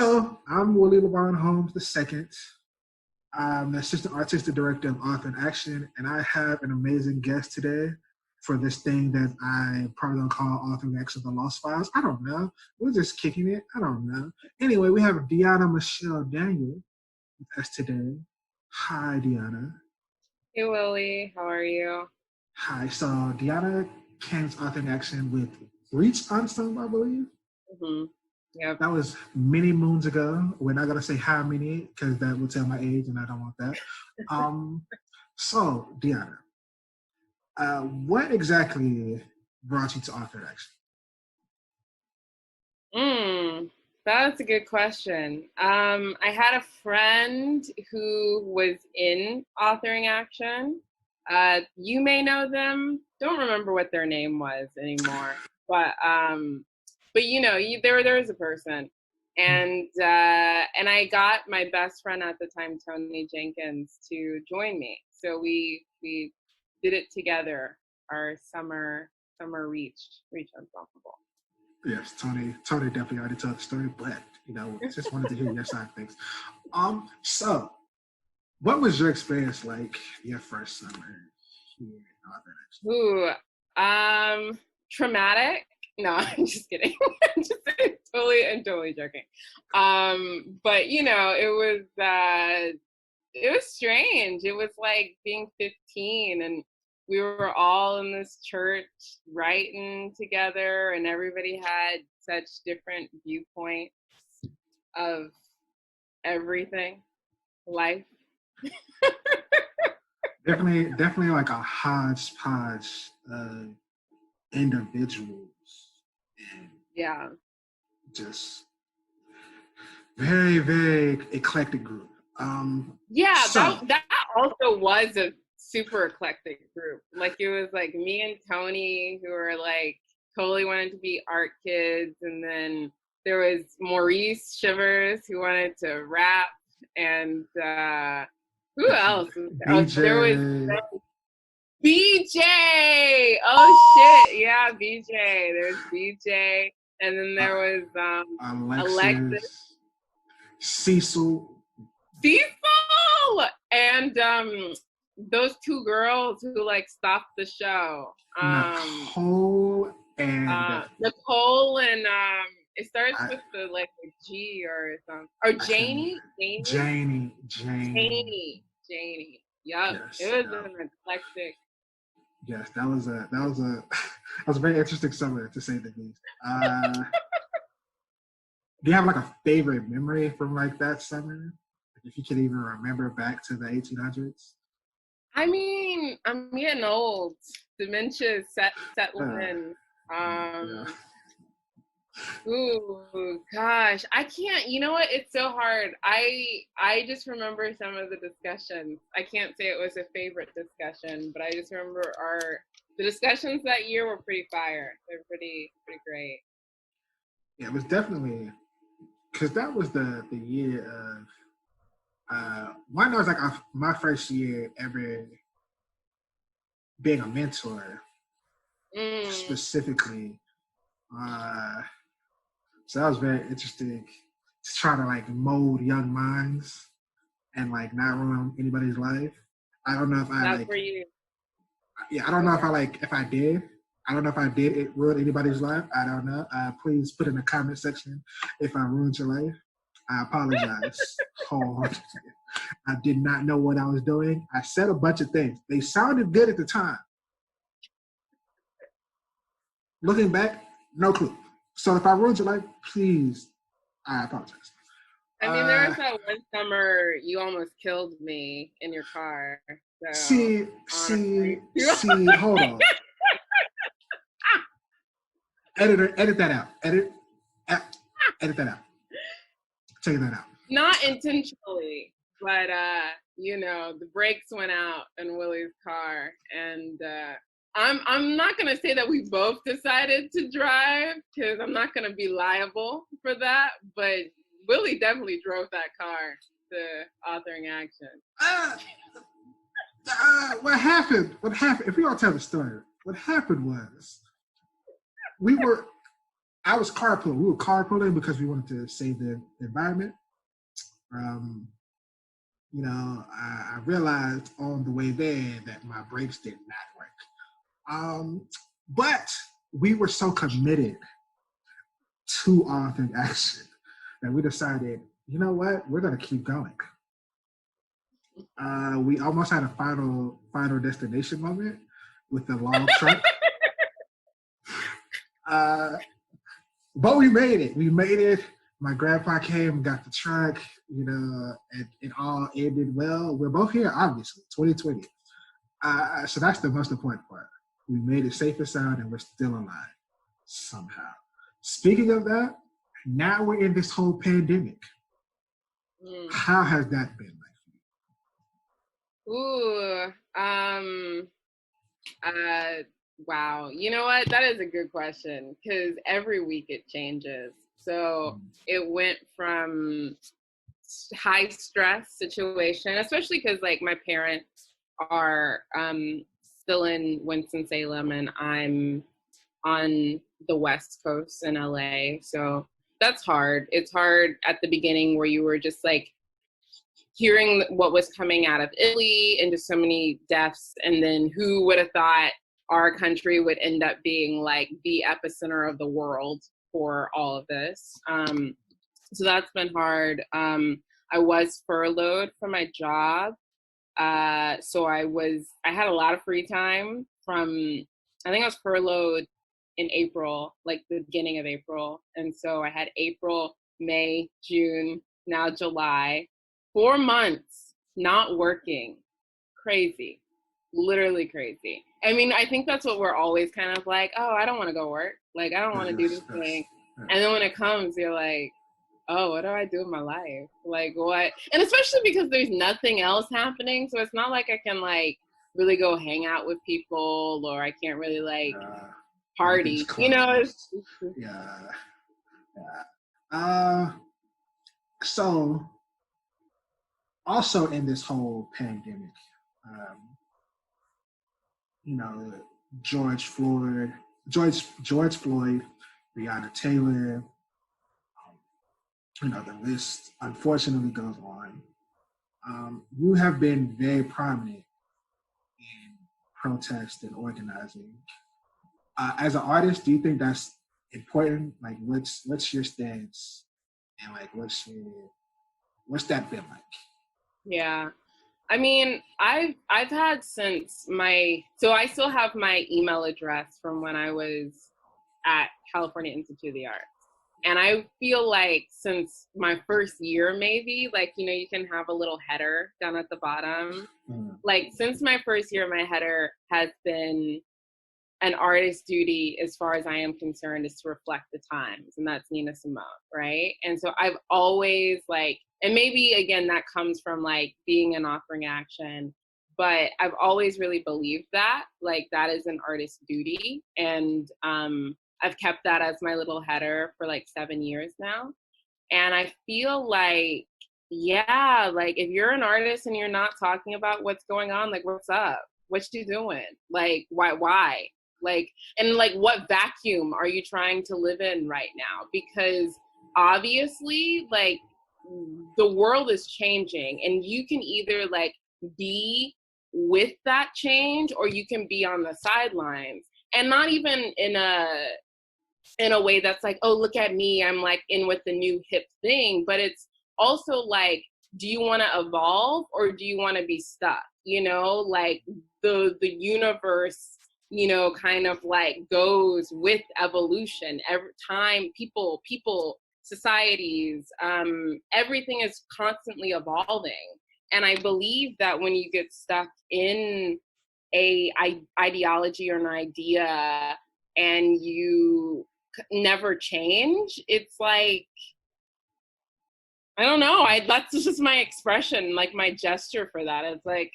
So I'm Willie LeBron Holmes II. I'm the Assistant Artistic Director of Author in Action, and I have an amazing guest today for this thing that I probably gonna call Author in Action: The Lost Files. I don't know. We're just kicking it. I don't know. Anyway, we have Dionna Michelle Daniel with us today. Hi, Dionna. Hey Willie, how are you? Hi. So Dionna came to Author in Action with Reach Ensemble, I believe. Mm-hmm. Yep. That was many moons ago. We're not gonna say how many because that will tell my age, and I don't want that. So Dionna, what exactly brought you to Author Action? That's a good question. I had a friend who was in authoring action. You may know them. Don't remember what their name was anymore, but there was a person, and I got my best friend at the time, Tony Jenkins, to join me. So we did it together. Our summer reach ensemble. Yes, Tony definitely already told the story, but just wanted to hear your side of things. So what was your experience like your first summer here in Author Action? Traumatic. No, I'm just kidding. I'm totally joking. But it was strange. It was like being 15 and we were all in this church writing together, and everybody had such different viewpoints of everything, life. Definitely like a hodgepodge of individuals, and just very, very eclectic group. That also was a super eclectic group. Like it was like me and Tony who were like totally wanted to be art kids, and then there was Maurice Shivers who wanted to rap, and who else was there? BJ. There was BJ. Oh shit, yeah, BJ. There's BJ, and then there was Alexis, Cecil, and those two girls who like stopped the show. Nicole and it starts with the like a G or something. Or Janie. Yup. Yes, it was an eclectic. Yes, that was a very interesting summer, to say the least. Do you have like a favorite memory from like that summer? If you can even remember back to the 1800s? I mean, I'm getting old. Dementia is settling in. Ooh, gosh. I can't, you know what? It's so hard. I just remember some of the discussions. I can't say it was a favorite discussion, but I just remember the discussions that year were pretty fire. They're pretty great. Yeah, it was definitely, because that was the year of, one, that was like my first year ever being a mentor, specifically. So that was very interesting to try to like mold young minds and like not ruin anybody's life. I don't know if I like. For you. Yeah, I don't know if I did. I don't know if I did it ruin anybody's life. I don't know. Please put in the comment section if I ruined your life. I apologize. I did not know what I was doing. I said a bunch of things. They sounded good at the time. Looking back, no clue. So if I ruined your life, please, I apologize. I mean, there was that one summer you almost killed me in your car. So, see, hold on. Edit that out. Edit that out. Take that out. Not intentionally, but the brakes went out in Willie's car, and I'm not gonna say that we both decided to drive because I'm not gonna be liable for that, but Willie definitely drove that car to Authoring Action. What happened? If we all tell the story, what happened was we were I was carpooling. We were carpooling because we wanted to save the environment. Um, I realized on the way there that my brakes did not work. But we were so committed to authentic action that we decided, you know what, we're going to keep going. We almost had a final destination moment with the long truck. But we made it. We made it. My grandpa came and got the truck, and it all ended well. We're both here, obviously, 2020. So that's the most important part. We made it safe and sound, and we're still alive somehow. Speaking of that, now we're in this whole pandemic. How has that been like for you? Wow. You know what? That is a good question because every week it changes. So it went from high stress situation, especially because like my parents are still in Winston-Salem and I'm on the West Coast in LA. So that's hard. It's hard at the beginning where you were just like hearing what was coming out of Italy and just so many deaths. And then who would have thought our country would end up being like the epicenter of the world for all of this. So that's been hard. I was furloughed from my job. So I had a lot of free time I think I was furloughed in April, like the beginning of April. And so I had April, May, June, now July, 4 months not working. Crazy, literally crazy. I mean, I think that's what we're always kind of like, oh, I don't want to go work. Like, I don't want to do this thing. And then when it comes, you're like, oh, what do I do with my life? Like, what? And especially because there's nothing else happening. So it's not like I can like really go hang out with people or I can't really like party, So also in this whole pandemic, George Floyd, Breonna Taylor, the list unfortunately goes on. You have been very prominent in protest and organizing. As an artist, do you think that's important? Like, what's your stance, and like, what's that been like? Yeah, I mean, I've had so I still have my email address from when I was at California Institute of the Arts. And I feel like since my first year, maybe, like, you can have a little header down at the bottom. Like, since my first year, my header has been an artist's duty, as far as I am concerned, is to reflect the times. And that's Nina Simone, right? And so I've always, like, and maybe, again, that comes from, like, being an authoring action, but I've always really believed that, like, that is an artist's duty. And I've kept that as my little header for like 7 years now. And I feel like, yeah, like if you're an artist and you're not talking about what's going on, like what's up? What you doing? Like, why? Like, and like what vacuum are you trying to live in right now? Because obviously, like, the world is changing and you can either like be with that change or you can be on the sidelines. And not even in a way that's like, oh, look at me, I'm like in with the new hip thing. But it's also like, do you want to evolve or do you want to be stuck? Like the universe, kind of like goes with evolution. Every time people, societies, everything is constantly evolving. And I believe that when you get stuck in a ideology or an idea and you never change, it's like, I don't know, that's just my expression, like my gesture for that. It's like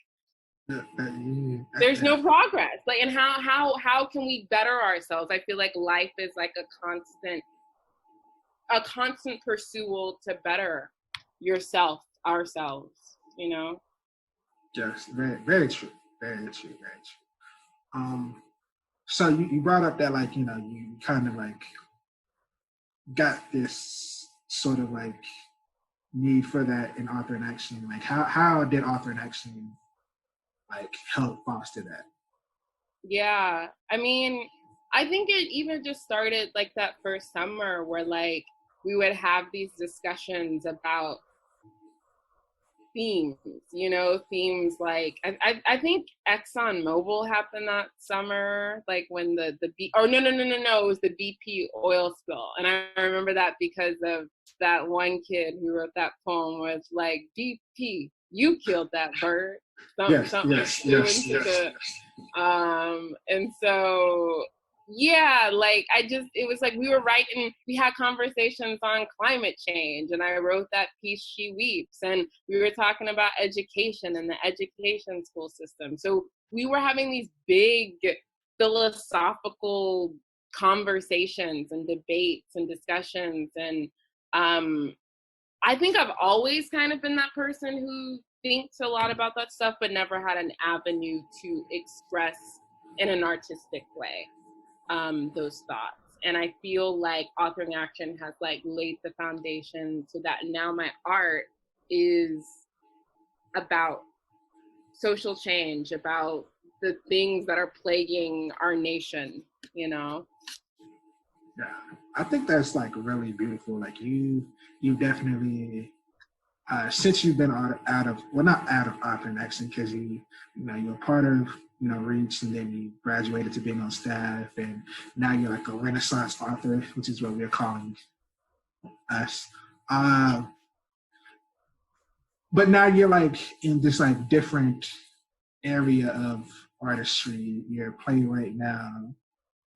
there's no progress. Like, and how can we better ourselves? I feel like life is like a constant pursuit to better yourself, ourselves, Yes, very, very true. Very true. Very true. So you brought up that, like, you kind of like got this sort of like need for that in Author in Action? Like how did Author in Action like help foster that? Yeah, I mean, I think it even just started like that first summer where like we would have these discussions about themes, themes like I think ExxonMobil happened that summer, like when the B or no, it was the BP oil spill. And I remember that because of that one kid who wrote that poem was like, BP, you killed that bird. Yes. And so yeah, like it was like we had conversations on climate change, and I wrote that piece, She Weeps, and we were talking about education and the education school system. So we were having these big philosophical conversations and debates and discussions. And I think I've always kind of been that person who thinks a lot about that stuff, but never had an avenue to express in an artistic way those thoughts. And I feel like Author in Action has like laid the foundation so that now my art is about social change, about the things that are plaguing our nation, Yeah, I think that's like really beautiful. Like you definitely since you've been out of well, not out of Author in Action, because you're part of Reach, and then you graduated to being on staff, and now you're like a Renaissance author, which is what we're calling us. But now you're like in this like different area of artistry. You're a playwright now.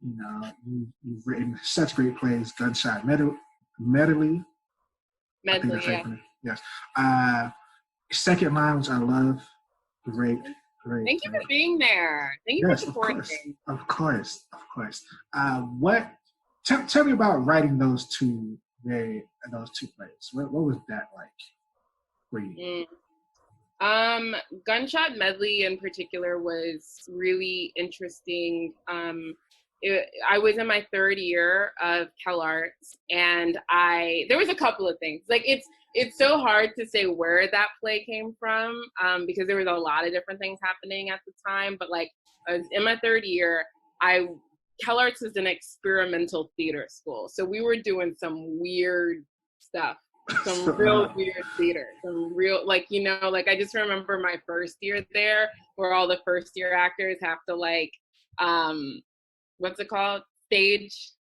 You've written such great plays, Gunshot Medley. Yeah. Yes. Second Line, which I love. Great. Thank you for being there. Thank you for supporting me. Of course. Tell me about writing those two plays. What was that like for you? Gunshot Medley in particular was really interesting. I was in my third year of CalArts, and there was a couple of things. Like it's so hard to say where that play came from, because there was a lot of different things happening at the time. But like I was in my third year, CalArts is an experimental theater school, so we were doing some weird stuff. Some real weird theater, some real like I just remember my first year there, where all the first year actors have to like what's it called, stage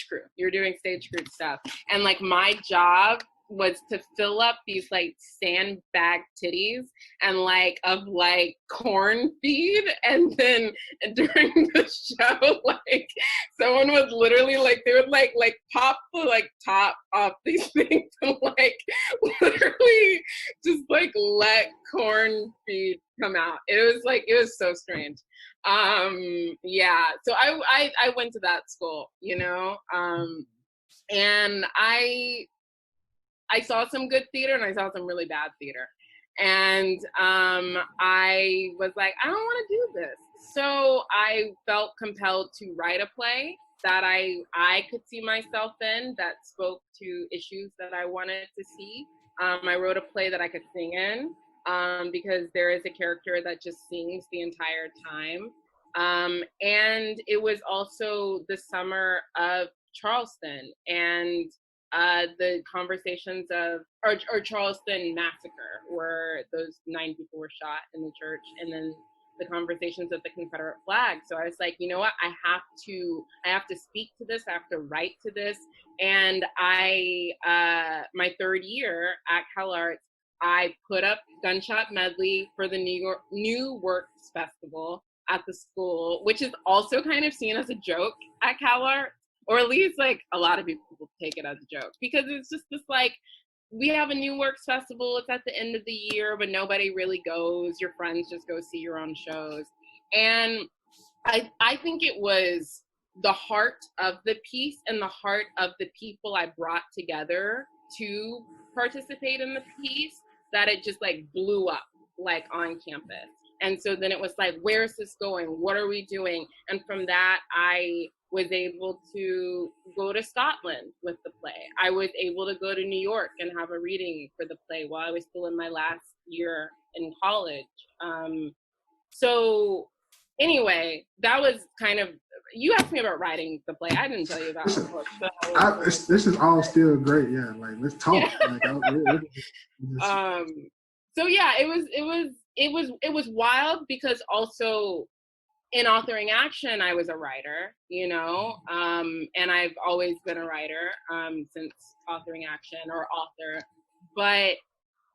crew. You're doing stage crew stuff, and like my job was to fill up these like sandbag titties and like of like corn feed, and then during the show like someone was literally like they would like pop the like top off these things and like literally just like let corn feed come out. It was so strange. Yeah, so I went to that school, and I saw some good theater and I saw some really bad theater. And I was like, I don't want to do this. So I felt compelled to write a play that I could see myself in, that spoke to issues that I wanted to see. I wrote a play that I could sing in, because there is a character that just sings the entire time. And it was also the summer of Charleston, and the conversations of or Charleston massacre, where those 9 people were shot in the church, and then the conversations of the Confederate flag. So I was like, you know what, I have to speak to this, I have to write to this. And my third year at CalArts, I put up Gunshot Medley for the New Works Festival at the school, which is also kind of seen as a joke at CalArts. Or at least like a lot of people take it as a joke, because it's just this like, we have a New Works Festival, it's at the end of the year, but nobody really goes. Your friends just go see your own shows. And I think it was the heart of the piece and the heart of the people I brought together to participate in the piece that it just like blew up like on campus. And so then it was like, where's this going? What are we doing? And from that, I was able to go to Scotland with the play. I was able to go to New York and have a reading for the play while I was still in my last year in college. So anyway, that was kind of, you asked me about writing the play. I didn't tell you about the book. This is all still great. Yeah, like let's talk. Yeah. So yeah, it was wild because also in authoring action, I was a writer, and I've always been a writer since authoring action or author. But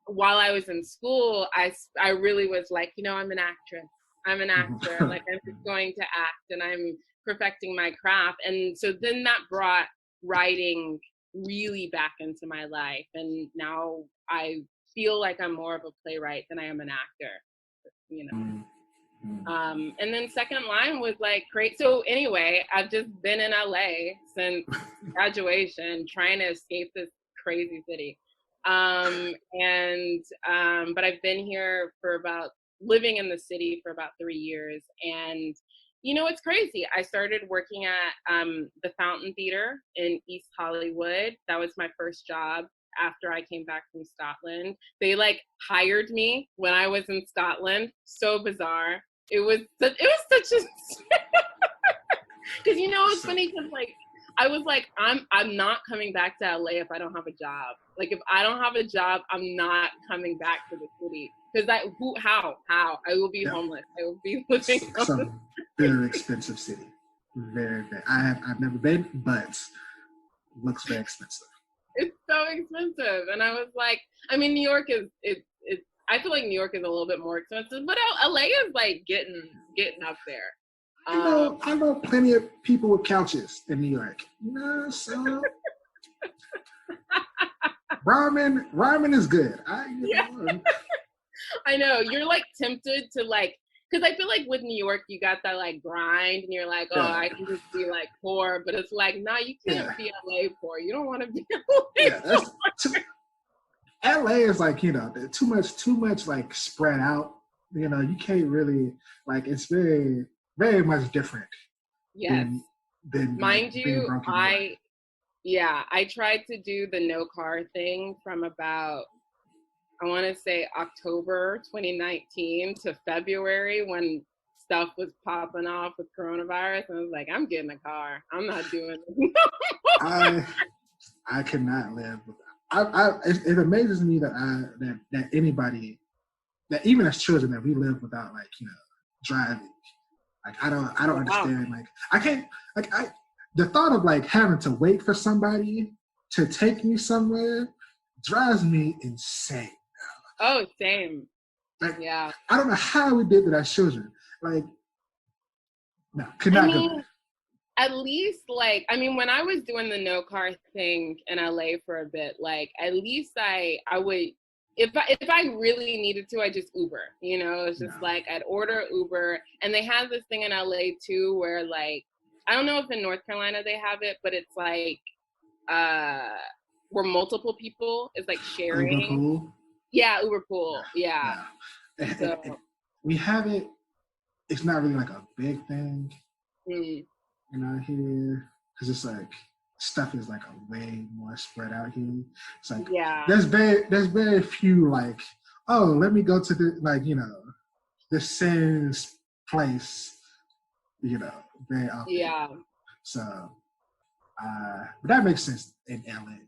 while I was in school, I really was like, I'm an actress. I'm an actor. Like I'm just going to act and I'm perfecting my craft. And so then that brought writing really back into my life. And now I feel like I'm more of a playwright than I am an actor, And then second line was like great. So anyway, I've just been in LA since graduation, trying to escape this crazy city. But I've been here living in the city for about 3 years. And, it's crazy. I started working at the Fountain Theater in East Hollywood. That was my first job after I came back from Scotland. They hired me when I was in Scotland. So bizarre. It was such a, because it's funny because I was like, I'm not coming back to LA if I don't have a job. Like if I don't have a job, I'm not coming back to the city. Because how? I will be homeless. I will be living some very expensive city. Very, very. I've never been, but looks very expensive. It's so expensive. And I was like, New York is I feel like New York is a little bit more expensive, but LA is getting up there. I know plenty of people with couches in New York. So ramen is good. I know you're tempted to because I feel like with New York you got that grind and you're like, oh, I can just be poor, but it's nah, you can't be LA poor. You don't want to be LA poor. LA is too much spread out. You can't really it's very, very much different. Yes. Than mind you, I tried to do the no car thing from about, I want to say October 2019 to February when stuff was popping off with coronavirus. And I was like, I'm getting a car. I'm not doing it. I cannot live without. It amazes me that anybody, that even as children, that we live without driving. I don't understand. I can't. The thought of having to wait for somebody to take me somewhere drives me insane. Oh, same. Yeah. I don't know how we did that as children. No, could not go. At least when I was doing the no car thing in LA for a bit, at least I would, if I really needed to, I just Uber, it's just I'd order Uber. And they have this thing in LA too, where I don't know if in North Carolina they have it, but it's where multiple people is sharing. Uber pool? Yeah, Uber pool. Yeah. So. We have it. It's not really a big thing. Here, because it's stuff is a way more spread out here. It's there's very few oh, let me go to the the Sands place, very often. Yeah. So but that makes sense in LA.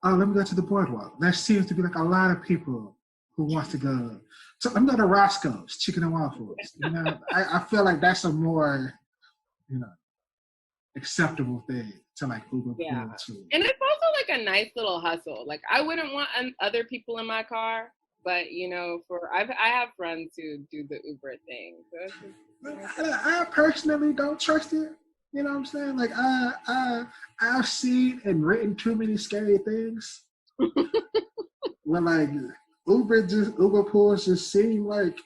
Oh, let me go to the boardwalk. There seems to be a lot of people who wants to go. So let me go to Roscoe's Chicken and Waffles. I feel like that's a more acceptable thing to Uber pool too. And it's also a nice little hustle. I wouldn't want other people in my car, but I have friends who do the Uber thing. So I personally don't trust it. You know what I'm saying? I've seen and written too many scary things. When Uber pools just seem like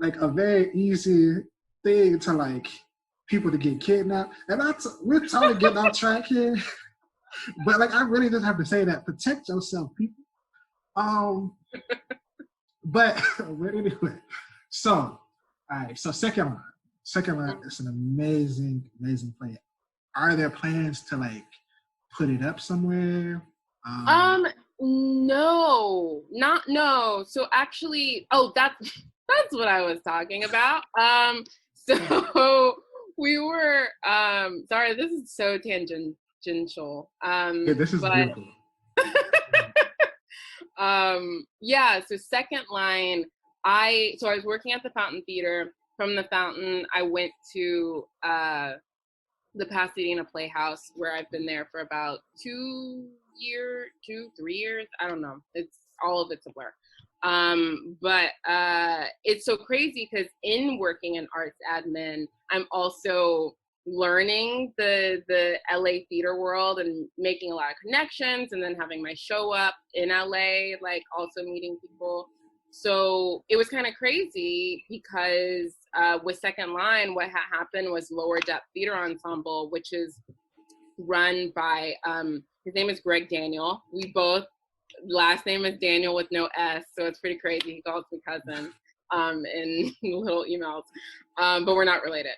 a very easy thing to people to get kidnapped. And we're totally getting off track here. But I really just have to say that protect yourself, people. But anyway, so all right, so second line. Second Line is an amazing, amazing play. Are there plans to like put it up somewhere? No, no. So actually, that's what I was talking about. So we were sorry, this is so tangential. Yeah, this is beautiful. Yeah, so Second Line, I was working at the Fountain Theater. From the Fountain, I went to the Pasadena Playhouse, where I've been there for about 3 years. I don't know. It's all of it's a blur. But it's so crazy because in working in arts admin, I'm also learning the LA theater world and making a lot of connections, and then having my show up in LA, like also meeting people. So it was kind of crazy because with Second Line, what happened was Lower Depth Theater Ensemble, which is run by, his name is Greg Daniel. We both, last name is Daniel with no S, so it's pretty crazy. He calls me cousin in little emails, but we're not related.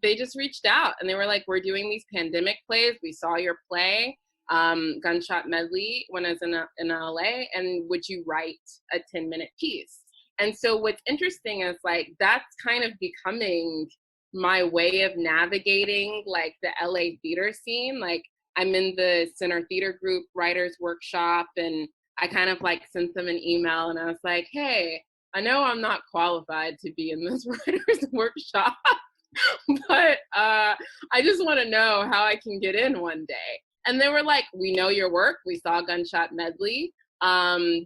They just reached out and they were like, we're doing these pandemic plays. We saw your play, Gunshot Medley, when I was in LA, and would you write a 10-minute piece? And so what's interesting is like, that's kind of becoming my way of navigating like the LA theater scene. Like I'm in the Center Theater Group Writers Workshop, and I kind of like sent them an email and I was like, hey, I know I'm not qualified to be in this writers workshop, but I just want to know how I can get in one day. And they were like, we know your work. We saw Gunshot Medley.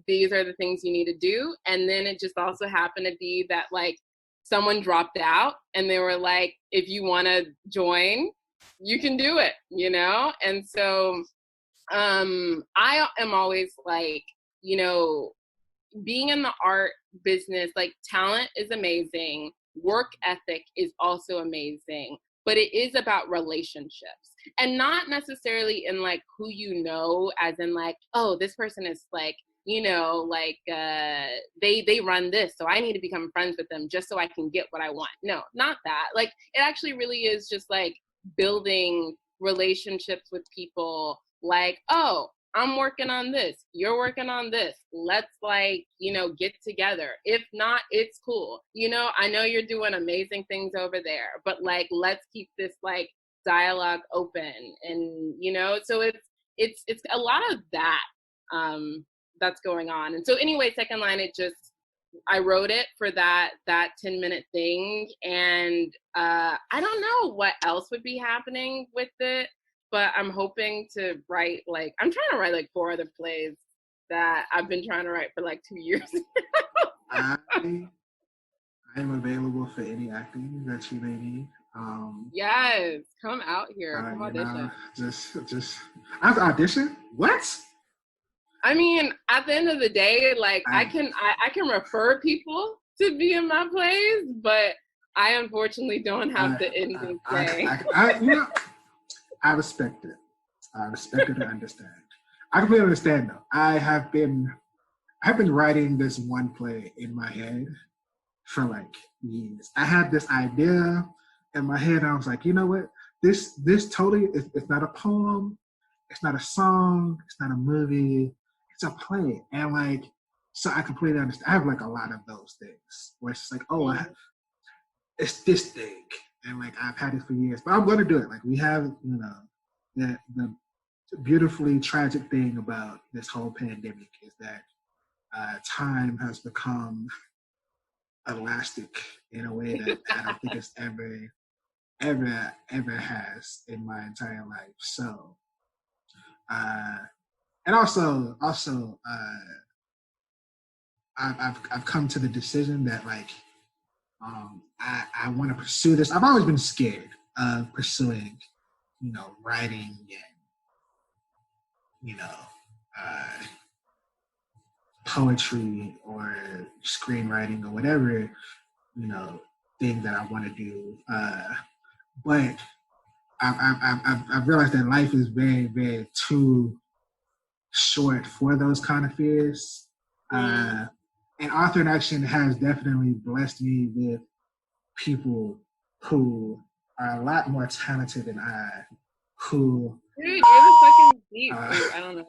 These are the things you need to do. And then it just also happened to be that like someone dropped out and they were like, if you want to join, you can do it, you know? And so I am always like, you know, being in the art business, like talent is amazing. Work ethic is also amazing, but it is about relationships, and not necessarily in like who you know, as in like, oh, this person is like, you know, like they run this, so I need to become friends with them just so I can get what I want. No, not that. Like it actually really is just like building relationships with people. Like, oh, I'm working on this, you're working on this, let's like, you know, get together. If not, it's cool. You know, I know you're doing amazing things over there, but like, let's keep this like dialogue open. And, you know, so it's a lot of that that's going on. And so anyway, Second Line, I wrote it for that 10-minute thing. And I don't know what else would be happening with it. But I'm hoping to write, like, I'm trying to write like 4 other plays that I've been trying to write for like 2 years. I am available for any acting that you may need. Yes, come out here. Come audition. Just I have to audition? What? I mean, at the end of the day, like I can refer people to be in my plays, but I unfortunately don't have the ending say. I respect it. I respect it and understand. I completely understand though. I have been writing this one play in my head for like years. I had this idea in my head and I was like, you know what? This totally it's not a poem, it's not a song, it's not a movie, it's a play. And like, so I completely understand. I have like a lot of those things where it's just like, oh, it's this thing. And like I've had it for years, but I'm gonna do it. Like we have, you know, the beautifully tragic thing about this whole pandemic is that time has become elastic in a way that I don't think it's ever has in my entire life. So, and also, I've come to the decision that like. I want to pursue this. I've always been scared of pursuing, you know, writing and, you know, poetry or screenwriting or whatever, you know, thing that I want to do. But I've realized that life is very, very too short for those kind of fears. and Author in Action has definitely blessed me with people who are a lot more talented than I, who... Dude, you're the fucking beast. I don't know if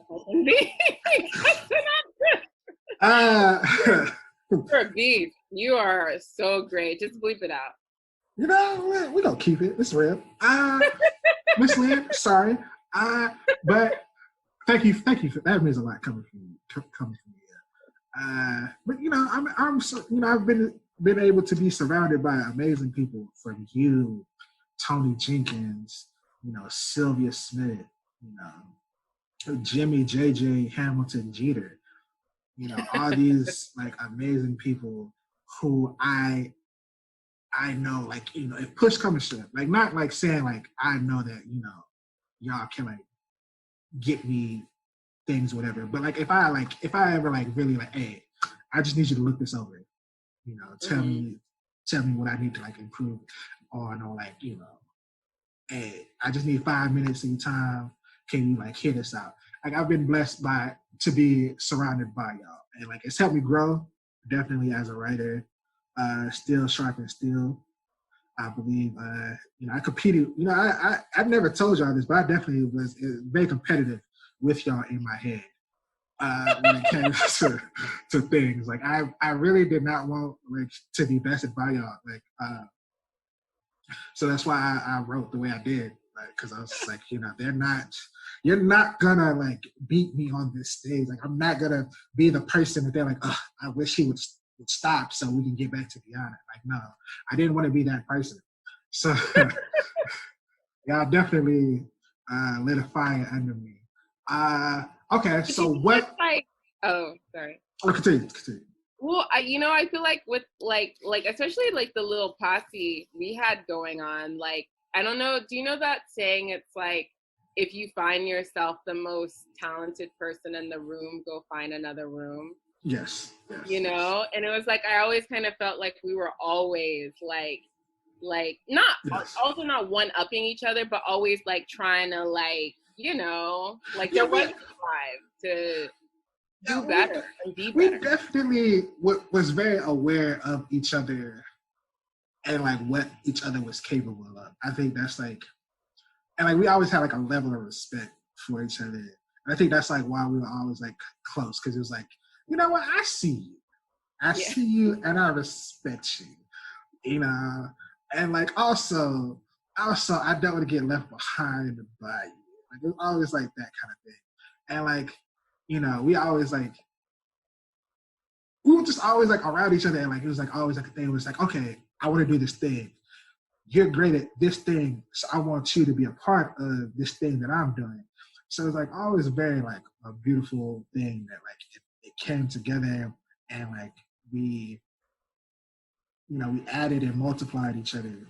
you're a beast. You are so great. Just bleep it out. You know, we're going to keep it. It's real. Miss Lynn, sorry. But thank you. That means a lot coming from you. But you know, I'm so, you know, I've been able to be surrounded by amazing people, from you, Tony Jenkins, you know, Sylvia Smith, you know, Jimmy JJ Hamilton Jeter, you know, all these like amazing people who I know, like, you know, if push comes to shove, like, not like saying like I know that, you know, y'all can like get me things, whatever. But like if I ever like really like, hey, I just need you to look this over, you know, tell me what I need to like improve on, or like, you know, hey, I just need 5 minutes of your time. Can you like hear this out? Like, I've been blessed to be surrounded by y'all, and like it's helped me grow definitely as a writer. Still sharp and still. I believe, you know, I competed. You know, I've never told y'all this, but I definitely was very competitive with y'all in my head when it came to things. Like, I really did not want like to be bested by y'all. Like, so that's why I wrote the way I did. Like, because I was just like, you know, you're not gonna like beat me on this stage. Like, I'm not gonna be the person that they're like, oh, I wish he would stop so we can get back to Dionna. Like, no, I didn't want to be that person. So y'all definitely lit a fire under me. Okay, so what? Like, oh, sorry. Oh, continue. Well, I feel like with like especially like the little posse we had going on, like, I don't know, do you know that saying? It's like, if you find yourself the most talented person in the room, go find another room. Yes. You know, and it was like, I always kind of felt like we were always like not, yes, also not one-upping each other, but always like trying to like, you know, like there was a drive to do better and be better. We definitely was very aware of each other and like what each other was capable of. I think that's like, and like we always had like a level of respect for each other. And I think that's like why we were always like close, because it was like, you know what, I see you. I see you and I respect you. You know, and like also I don't want to get left behind by you. Like, it was always like that kind of thing. And like, you know, we were just always like around each other, and like it was like always like a thing. It was like, okay, I want to do this thing. You're great at this thing, so I want you to be a part of this thing that I'm doing. So it's like always very like a beautiful thing that like it came together, and like we, you know, we added and multiplied each other,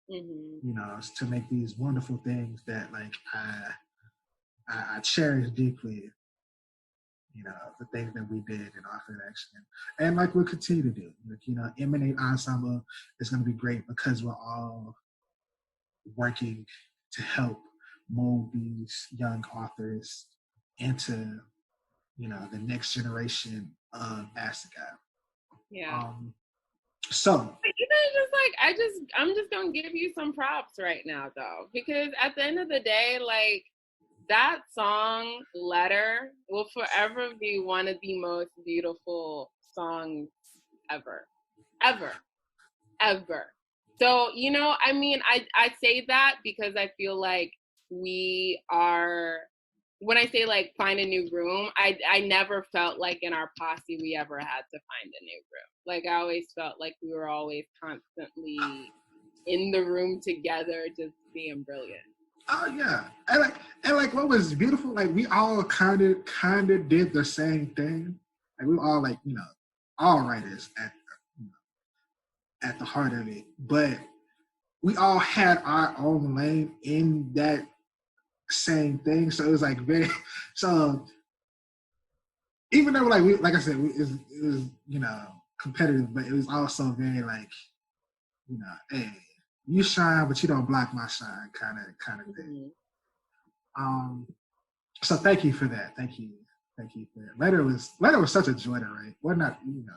you know, to make these wonderful things that like I cherish deeply. You know, the things that we did in Author in Action, and like we'll continue to do. Like, you know, Emanate Ensemble is going to be great because we're all working to help mold these young authors into, you know, the next generation of Astica. Yeah. So, you know, just like I'm just gonna give you some props right now, though, because at the end of the day, like, that song Letter will forever be one of the most beautiful songs ever. So, you know, I mean, I say that because I feel like we are, when I say like find a new room, I never felt like in our posse we ever had to find a new room. Like, I always felt like we were always constantly in the room together, just being brilliant. Oh yeah, and like what was beautiful, like we all kind of did the same thing. Like, we were all like, you know, all writers at the heart of it, but we all had our own lane in that same thing. So it was like very, so even though like I said, it was, you know, competitive, but it was also very like, you know, hey, you shine, but you don't block my shine, kind of thing. So thank you for that. Thank you. Thank you. Letter was such a joy to write. Well, not and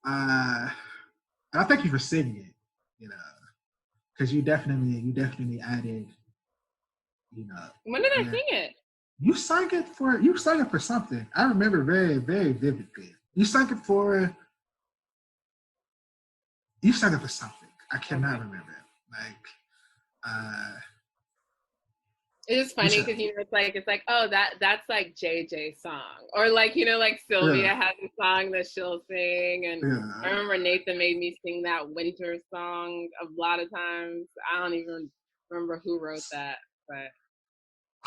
I thank you for singing it. Because you definitely added. When did I sing it? You sang it for something. I remember very, very vividly. You sang it for something. I cannot remember. It's funny because it's like, oh, that's like JJ's song, or like like Sylvia has a song that she'll sing, and I remember Nathan made me sing that winter song a lot of times. I don't even remember who wrote that, but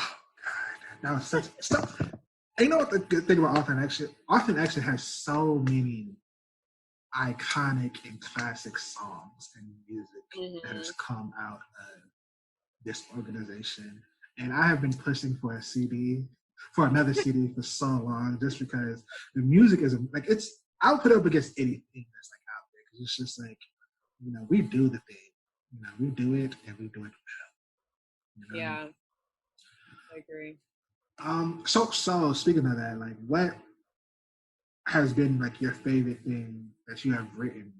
oh God, that was such stuff. You know what the good thing about Author Action has so many iconic and classic songs and music that has come out of this organization. And I have been pushing for another CD for so long, just because the music is like I'll put it up against anything that's like out there, because it's just like, we do the thing, we do it and we do it well. Yeah, I agree. So speaking of that, like, what has been like your favorite thing that you have written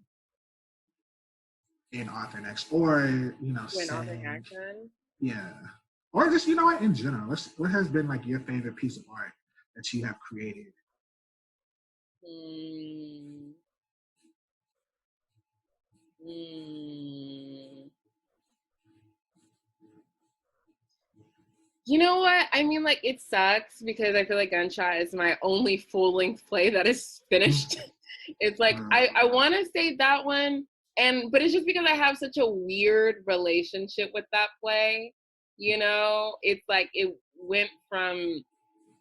in Author Action, or Author Action? Yeah. Or just, what, in general, what has been like your favorite piece of art that you have created? You know what? I mean, like, it sucks because I feel like Gunshot is my only full-length play that is finished. It's like, I want to say that one, but it's just because I have such a weird relationship with that play. It's like it went from,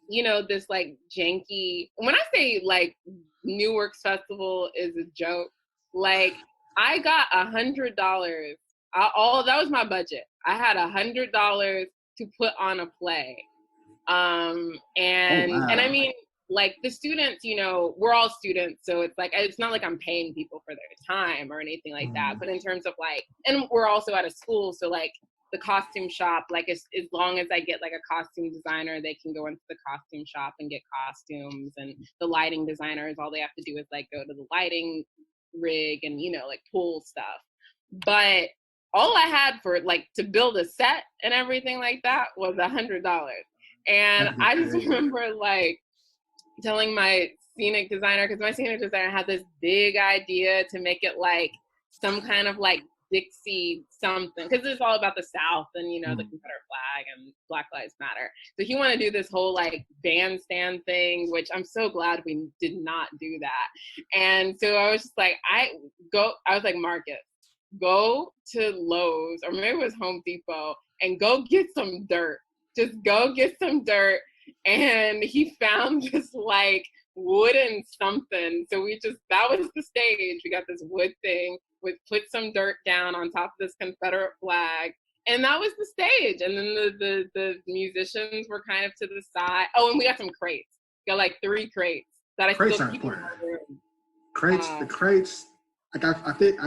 this like janky, when I say like New Works Festival is a joke, like I got $100. That was my budget. I had $100 to put on a play. And I mean, like the students, we're all students. So it's like, it's not like I'm paying people for their time or anything like that. But in terms of like, and we're also at a school. So like, the costume shop, like as long as I get like a costume designer, they can go into the costume shop and get costumes, and the lighting designers, all they have to do is like go to the lighting rig and like pull stuff. But all I had for like to build a set and everything like that was $100. And I just remember like telling my scenic designer, because my scenic designer had this big idea to make it like some kind of like Dixie something, because it's all about the South and the Confederate flag and Black Lives Matter. So he wanted to do this whole like bandstand thing, which I'm so glad we did not do that. And so I was just like, I was like, Marcus, go to Lowe's, or maybe it was Home Depot, and go get some dirt. Just go get some dirt. And he found this like wooden something. So that was the stage. We got this wood thing. We put some dirt down on top of this Confederate flag, and that was the stage. And then the musicians were kind of to the side. Oh, and we got some crates. We got like 3 crates that I still keep in my room. The crates. Like I think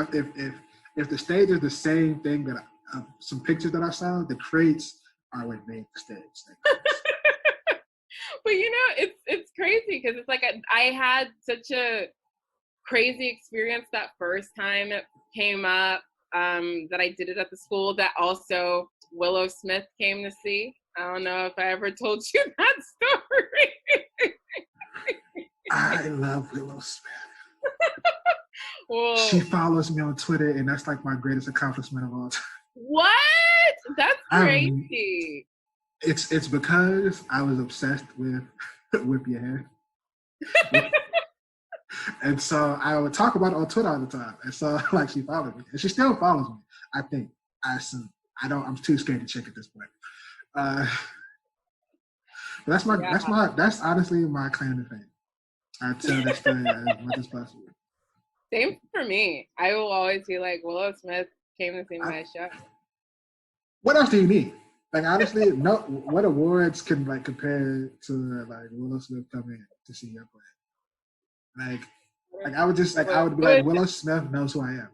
if the stage is the same thing that some pictures that I saw, the crates are what made the stage. But it's crazy because it's like I had such a crazy experience that first time it came up, that I did it at the school, that also Willow Smith came to see. I don't know if I ever told you that story. I love Willow Smith. Well, she follows me on Twitter, and that's like my greatest accomplishment of all time. What? That's crazy. It's because I was obsessed with Whip Your Hair. And so I would talk about it on Twitter all the time. And so like she followed me. And she still follows me, I think. I assume. I'm too scared to check at this point. But that's honestly my claim to fame. I tell that story as much as possible. Same for me. I will always be like, Willow Smith came to see my show. What else do you need? Like, honestly, no. What awards can like compare to like Willow Smith coming to see your play? Like I would be like, Willow Smith knows who I am.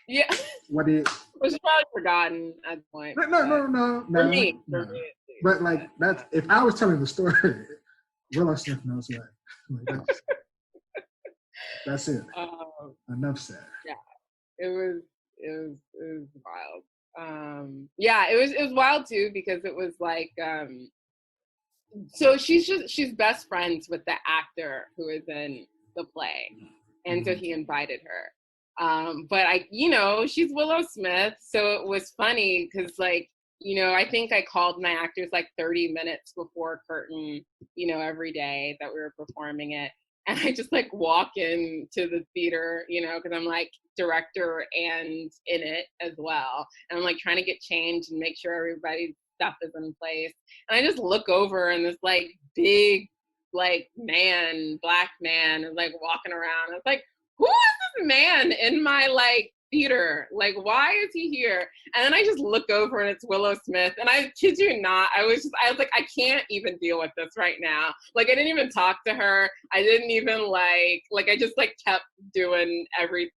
Yeah. What do you? Which is probably forgotten at the point. No. For me. But like that's if I was telling the story, Willow Smith knows what. Like, that's it. Enough said. Yeah, it was wild. Yeah, it was wild too because it was like so she's best friends with the actor who is in the play, and so he invited her. But she's Willow Smith, so it was funny because like I think I called my actors like 30 minutes before curtain, every day that we were performing it. And I just like walk into the theater, because I'm like director and in it as well. And I'm like trying to get changed and make sure everybody's stuff is in place. And I just look over and this like big, like black man is like walking around. I was like, who is this man in my like theater? Like, why is he here? And then I just look over and it's Willow Smith. And I kid you not, I was like, I can't even deal with this right now. Like, I didn't even talk to her. I didn't even like I just like kept doing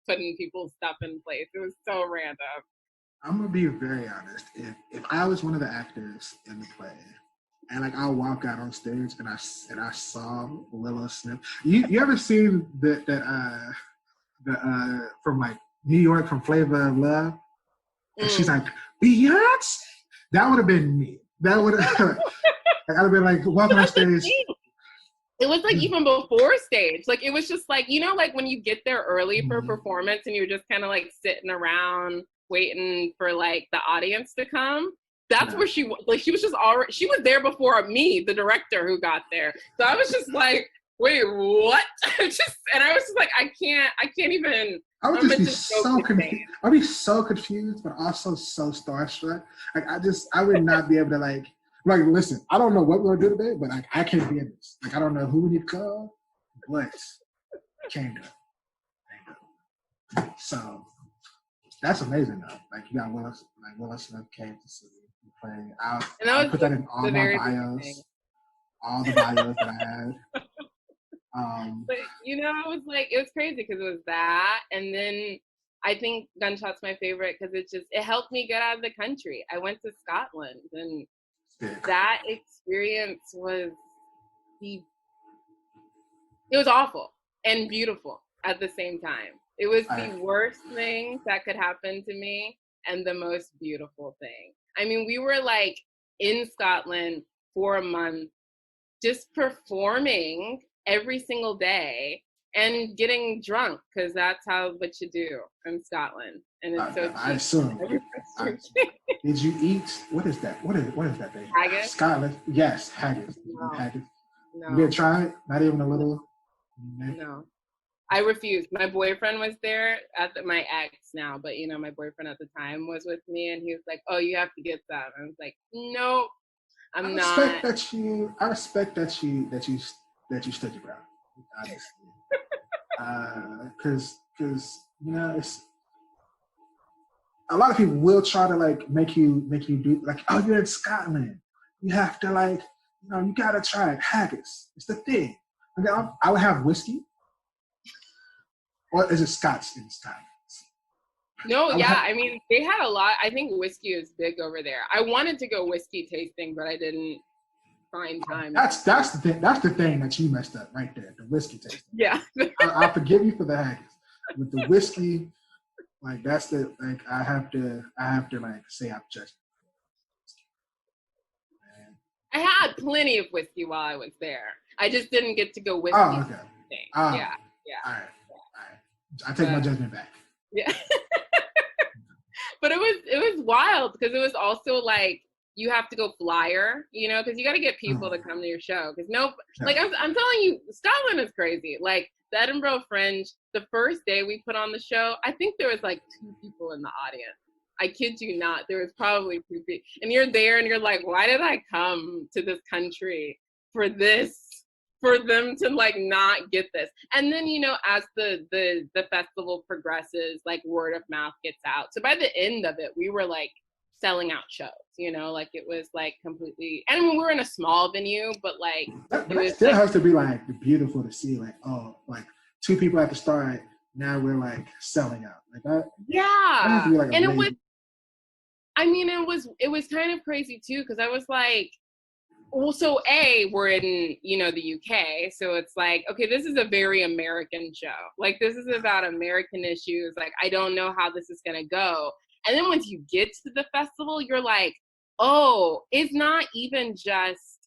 putting people's stuff in place. It was so random. I'm gonna be very honest. If I was one of the actors in the play, and like I'll walk out on stage and I saw Willow Smith. You ever seen that from like New York from Flavor of Love? And she's like, Beyonce? That would have been me. That would have I'd have been like walking on stage. It was like even before stage. Like it was just like, like when you get there early for a performance and you're just kind of like sitting around waiting for like the audience to come. That's where she was. Like she was just already, she was there before me, the director who got there. So I was just like, wait, what? And I was just like, I can't even. I would just be so confused. I'd be so confused, but also so starstruck. Like I would not be able to like listen. I don't know what we're gonna do today, but like I can't be in this. Like I don't know who we need to call, but can't do it. So that's amazing though. Like you got Willow Smith came to see you play. I'll put that in all my bios. All the bios that I had. But it was crazy because it was that, and then I think Gunshot's my favorite because it helped me get out of the country. I went to Scotland, and that experience was it was awful and beautiful at the same time. It was the worst thing that could happen to me and the most beautiful thing. I mean, we were like in Scotland for a month, just performing every single day and getting drunk because that's what you do in Scotland. And it's so cheap. I assume. Did you eat? What is that? What is that thing? Haggis? Scotland. Yes, haggis. No. Haggis. No. You didn't try it? Not even a little? No. I refused. My boyfriend was there my ex now, but my boyfriend at the time was with me and he was like, oh, you have to get some. I was like, nope, I'm not. I respect that you stood your ground, obviously. Because it's a lot of people will try to like make you do like, oh, you're in Scotland, you have to like, you gotta try it. Haggis, it's the thing. Okay, I would have whiskey, or is it Scotch in Scotland? No, I mean they had a lot. I think whiskey is big over there. I wanted to go whiskey tasting, but I didn't find time. That's the thing. That's the thing that you messed up right there. The whiskey tasting. Yeah. I forgive you for the haggis. With the whiskey, like that's the like I have to like say I'm judging. I had plenty of whiskey while I was there. I just didn't get to go whiskey. Oh, okay. Yeah. All right. I take my judgment back. Yeah. But it was wild because it was also like you have to go flyer, because you got to get people to come to your show. Because like I'm telling you, Scotland is crazy. Like the Edinburgh Fringe, the first day we put on the show, I think there was like 2 people in the audience. I kid you not. There was probably 2 people. And you're there and you're like, why did I come to this country for this? For them to like not get this. And then, as the festival progresses, like word of mouth gets out. So by the end of it, we were like selling out shows, like it was like completely, and I mean, we were in a small venue, but like it still has to be like beautiful to see like, oh, like 2 people at the start, now we're like selling out. Like that. Yeah. That has to be, like, and it was kind of crazy too, because I was like, well, so we're in, the UK. So it's like, okay, this is a very American show. Like, this is about American issues. Like, I don't know how this is going to go. And then once you get to the festival, you're like, oh, it's not even just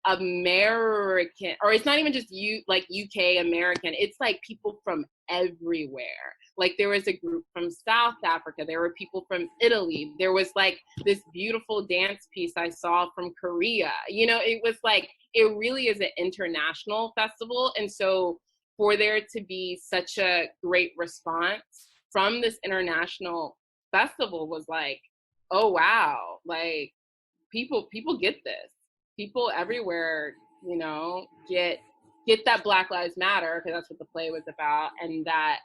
American, or it's not even just UK American. It's like people from everywhere. Like, there was a group from South Africa. There were people from Italy. There was like this beautiful dance piece I saw from Korea. It was like, it really is an international festival. And so for there to be such a great response from this international festival was like, oh wow, like people get this. People everywhere, get that Black Lives Matter, because that's what the play was about, and that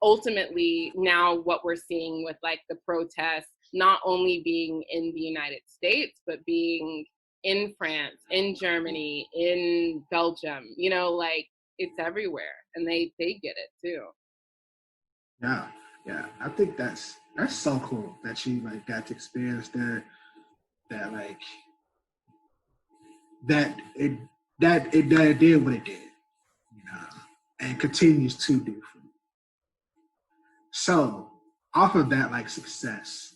ultimately now what we're seeing with like the protests, not only being in the United States, but being in France, in Germany, in Belgium, like it's everywhere, and they get it too. Yeah. I think that's so cool that you like got to experience that like that it did what it did, and continues to do. So off of that like success,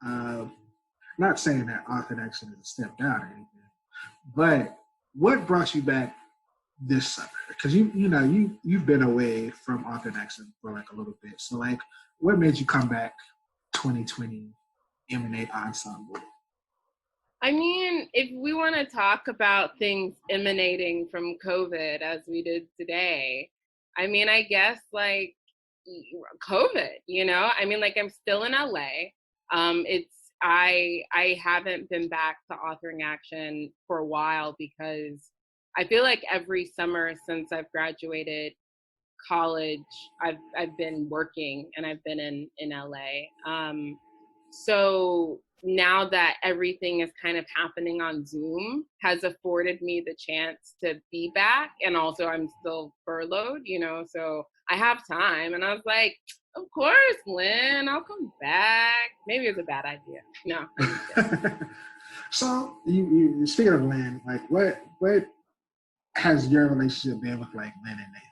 not saying that Author Action is a step down or anything, but what brought you back this summer? Because you've been away from Author Action for like a little bit. So like, what made you come back 2020 Emanate Ensemble? I mean, if we want to talk about things emanating from COVID as we did today, I mean, I guess like COVID, I mean, like I'm still in LA. I haven't been back to Authoring Action for a while because I feel like every summer since I've graduated college, I've been working and I've been in LA. So now that everything is kind of happening on Zoom has afforded me the chance to be back. And also I'm still furloughed, so I have time. And I was like, of course, Lynn, I'll come back. Maybe it's a bad idea. No. So you speaking of Lynn, like what has your relationship been with like Lynn and Nathan?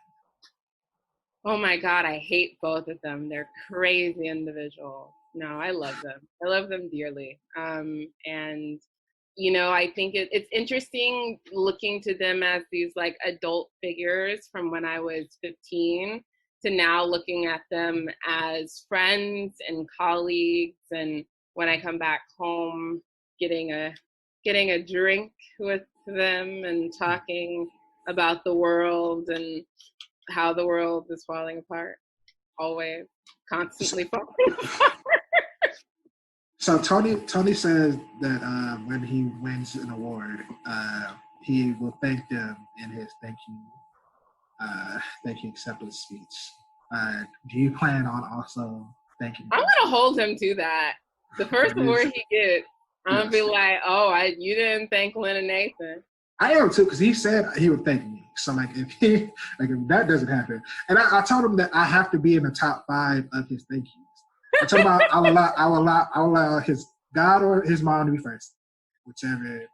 Oh my God, I hate both of them. They're crazy individuals. No, I love them. I love them dearly. And I think it's interesting looking to them as these like adult figures from when I was 15 to now looking at them as friends and colleagues. And when I come back home, getting a drink with them and talking about the world and how the world is falling apart, always, constantly falling apart. So Tony says that when he wins an award, he will thank them in his thank you acceptance speech. Do you plan on also thanking him? I'm gonna hold him to that. The first award he gets, I'm gonna be like, oh, you didn't thank Lynn and Nathan. I am too, because he said he would thank me. So like if that doesn't happen, and I told him that I have to be in the top 5 of his thank yous. I told him I'll allow his God or his mom to be first, whichever.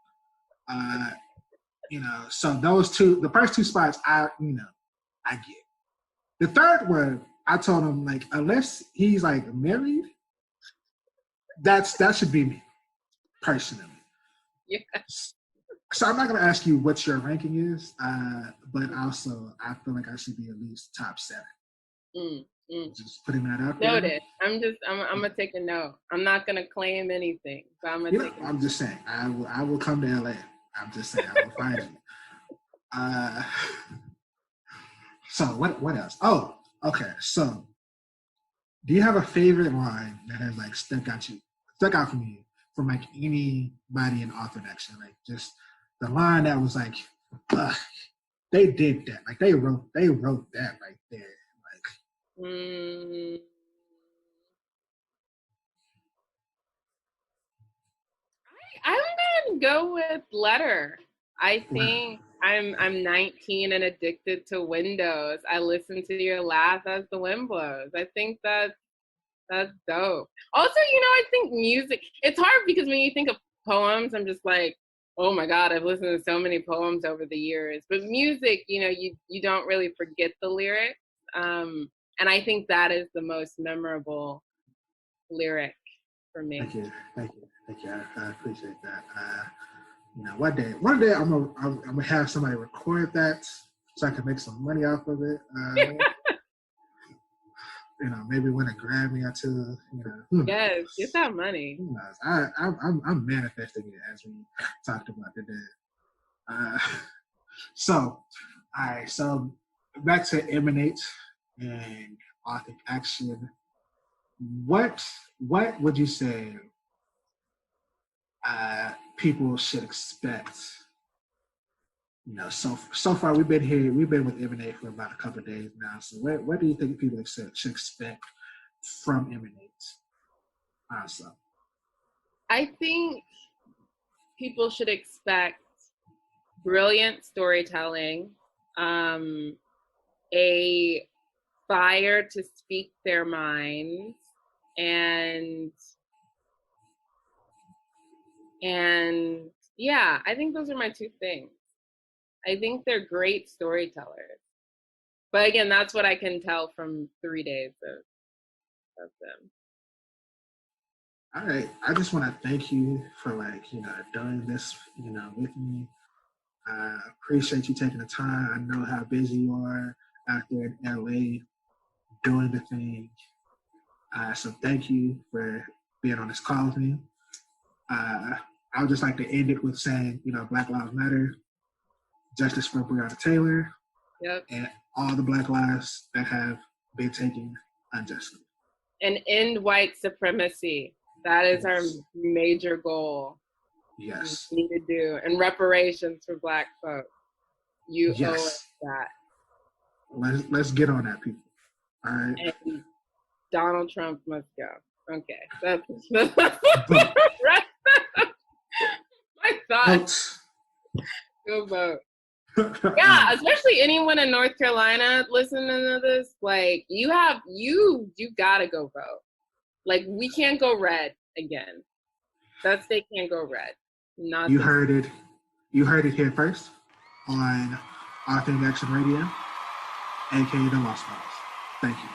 So those two, the first 2 spots, I get. The third one, I told him like unless he's like married, that should be me, personally. Yes. So I'm not going to ask you what your ranking is, but also I feel like I should be at least top 7. Just putting that out there. Noted. I'm gonna take a note. I'm not gonna claim anything, but I'm gonna take a note. I'm just saying I will come to LA. I'm just saying I will find you. So what else? Oh, okay. So do you have a favorite line that has like stuck out from you from like anybody in Author Action? Like just the line that was like, they did that. Like they wrote that right there. I'm gonna go with Letter. I think I'm 19 and addicted to windows. I listen to your laugh as the wind blows. I think that's dope. Also, I think music, it's hard because when you think of poems, I'm just like, Oh my God, I've listened to so many poems over the years. But music, you know, you don't really forget the lyrics. And I think that is the most memorable lyric for me. Thank you. I appreciate that. You know, one day I'm gonna have somebody record that so I can make some money off of it. You know, maybe win a Grammy or two. You know, yes, get that money. Who knows? I'm manifesting it as we talked about today. So, all right. So back to Emanate and Authentic Action. What would you say people should expect? You know, so far we've been with Emanate for about a couple of days now. So what do you think people should expect from Emanate? So I think people should expect brilliant storytelling, a fire to speak their minds, and yeah, I think those are my two things. I think they're great storytellers. But again, that's what I can tell from 3 days of them. All right. I just want to thank you for doing this, with me. I appreciate you taking the time. I know how busy you are out there in LA doing the thing. So thank you for being on this call with me. I would just like to end it with saying, Black Lives Matter, justice for Breonna Taylor, yep, and all the Black lives that have been taken unjustly. And end white supremacy. That is our major goal. Yes. We need to do. And reparations for Black folks. You owe us that. Let's get on that, people. All right. And Donald Trump must go. Okay. That's my thoughts. Go vote. Yeah, especially anyone in North Carolina listening to this, like you gotta go vote. Like we can't go red again. That state can't go red. You heard it here first on Authentic Action Radio, aka the Lost Files. Thank you.